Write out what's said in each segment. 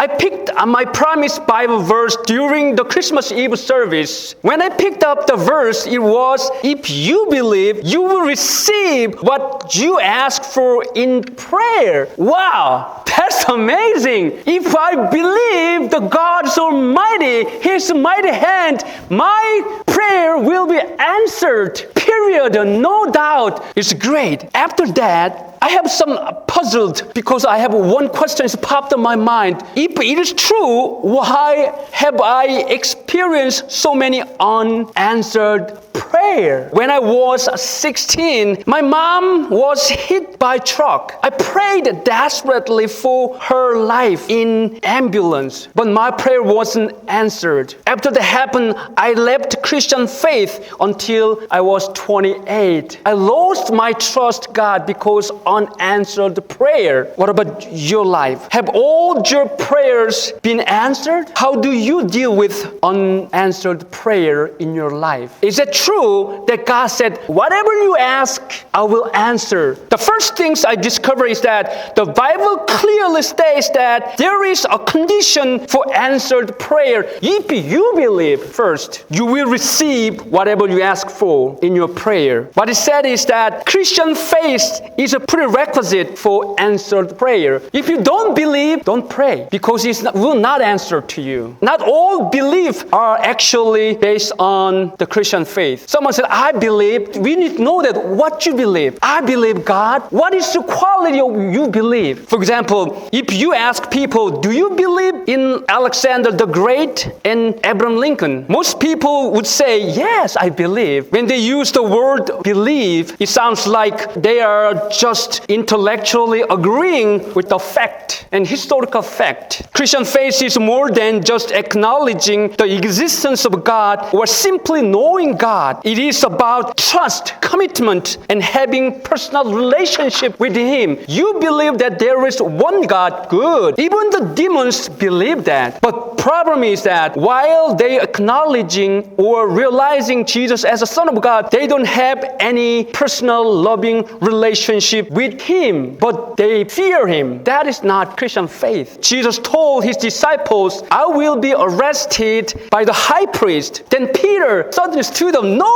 I picked my promised Bible verse during the Christmas Eve service. When I picked up the verse, it was, if you believe, you will receive what you ask for in prayer. Wow, that's amazing. If I believe the God is Almighty, His mighty hand, my prayer will be answered. Period. No doubt. It's great. After that, I have some puzzled because I have one question that's popped in my mind. If it is true, why have I experienced so many unanswered prayer? When I was 16, my mom was hit by a truck. I prayed desperately for her life in ambulance, but my prayer wasn't answered. After that happened, I left Christian faith until I was 28. I lost my trust God because unanswered prayer. What about your life? Have all your prayers been answered? How do you deal with unanswered prayer in your life? Is it true that God said, whatever you ask, I will answer? The first things I discover is that the Bible clearly states that there is a condition for answered prayer. If you believe first, you will receive whatever you ask for in your prayer. What it said is that Christian faith is a prerequisite for answered prayer. If you don't believe, don't pray, because it will not answer to you. Not all beliefs are actually based on the Christian faith. Someone said, I believe. We need to know that what you believe. I believe God. What is the quality of you believe? For example, if you ask people, do you believe in Alexander the Great and Abraham Lincoln? Most people would say, yes, I believe. When they use the word believe, it sounds like they are just intellectually agreeing with the fact and historical fact. Christian faith is more than just acknowledging the existence of God or simply knowing God. It is about trust, commitment, and having personal relationship with Him. You believe that there is one God, good. Even the demons believe that. But problem is that while they acknowledging or realizing Jesus as a Son of God, they don't have any personal loving relationship with Him, but they fear Him. That is not Christian faith. Jesus told His disciples, I will be arrested by the high priest. Then Peter suddenly stood up, no,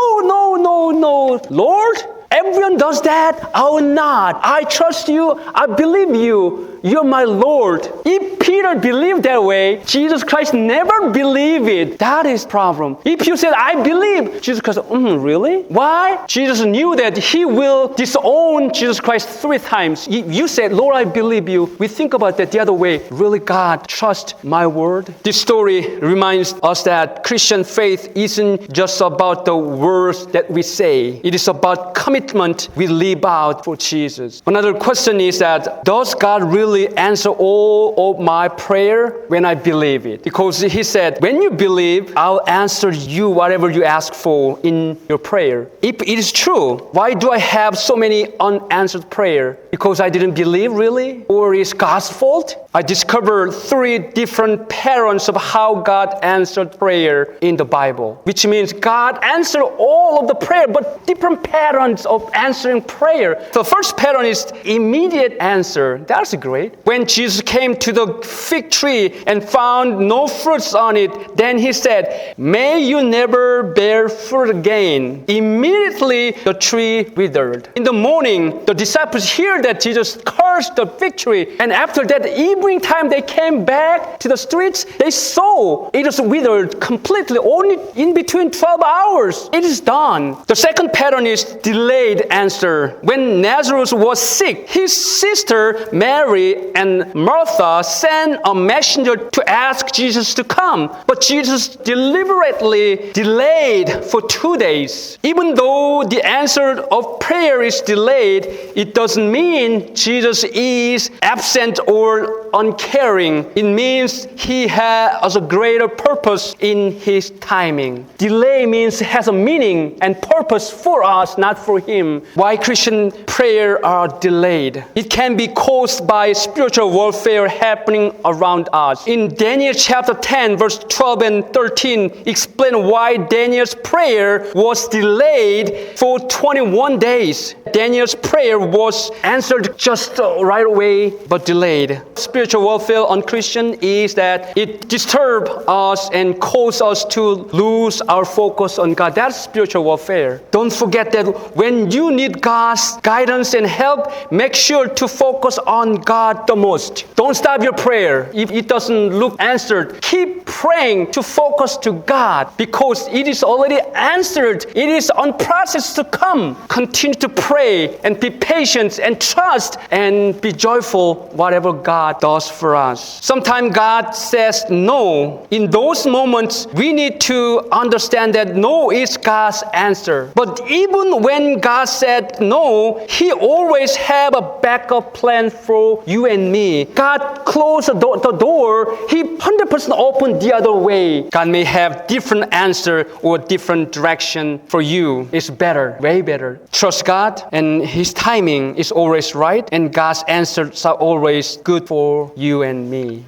Lord, everyone does that. I will not. I trust you. I believe you. You're my Lord. If Peter believed that way, Jesus Christ never believed it. That is the problem. If you said, I believe, Jesus Christ, really? Why? Jesus knew that He will disown Jesus Christ 3 times. You said, Lord, I believe you. We think about that the other way. Really, God, trust my word? This story reminds us that Christian faith isn't just about the words that we say. It is about commitment we live out for Jesus. Another question is that, does God really answer all of my prayer when I believe it? Because He said, when you believe, I'll answer you whatever you ask for in your prayer. If it is true, why do I have so many unanswered prayer? Because I didn't believe, really? Or is God's fault? I discovered 3 different patterns of how God answered prayer in the Bible, which means God answered all of the prayer, but different patterns of answering prayer. The first pattern is immediate answer. That's great. When Jesus came to the fig tree and found no fruits on it, then He said, may you never bear fruit again. Immediately the tree withered. In the morning, the disciples hear that Jesus cursed the fig tree, and after that evening time they came back to the streets, they saw it was withered completely, only in between 12 hours. It is done. The second pattern is delayed answer. When Lazarus was sick, his sister Mary and Martha sent a messenger to ask Jesus to come, but Jesus deliberately delayed for 2 days. Even though the answer of prayer is delayed, it doesn't mean Jesus is absent or uncaring. It means He has a greater purpose in His timing. Delay means it has a meaning and purpose for us, not for Him. Why Christian prayer are delayed? It can be caused by spiritual warfare happening around us. In Daniel chapter 10, verse 12 and 13, explain why Daniel's prayer was delayed for 21 days. Daniel's prayer was answered just right away, but delayed. Spiritual spiritual warfare on Christian is that it disturbs us and causes us to lose our focus on God. That's spiritual warfare. Don't forget that when you need God's guidance and help, make sure to focus on God the most. Don't stop your prayer if it doesn't look answered. Keep praying to focus to God because it is already answered. It is on process to come. Continue to pray and be patient and trust and be joyful whatever God does for us. Sometimes God says no. In those moments, we need to understand that no is God's answer. But even when God said no, He always have a backup plan for you and me. God closed the door. He 100% opened the other way. God may have different answer or different direction for you. It's better, way better. Trust God, and His timing is always right, and God's answers are always good for you and me.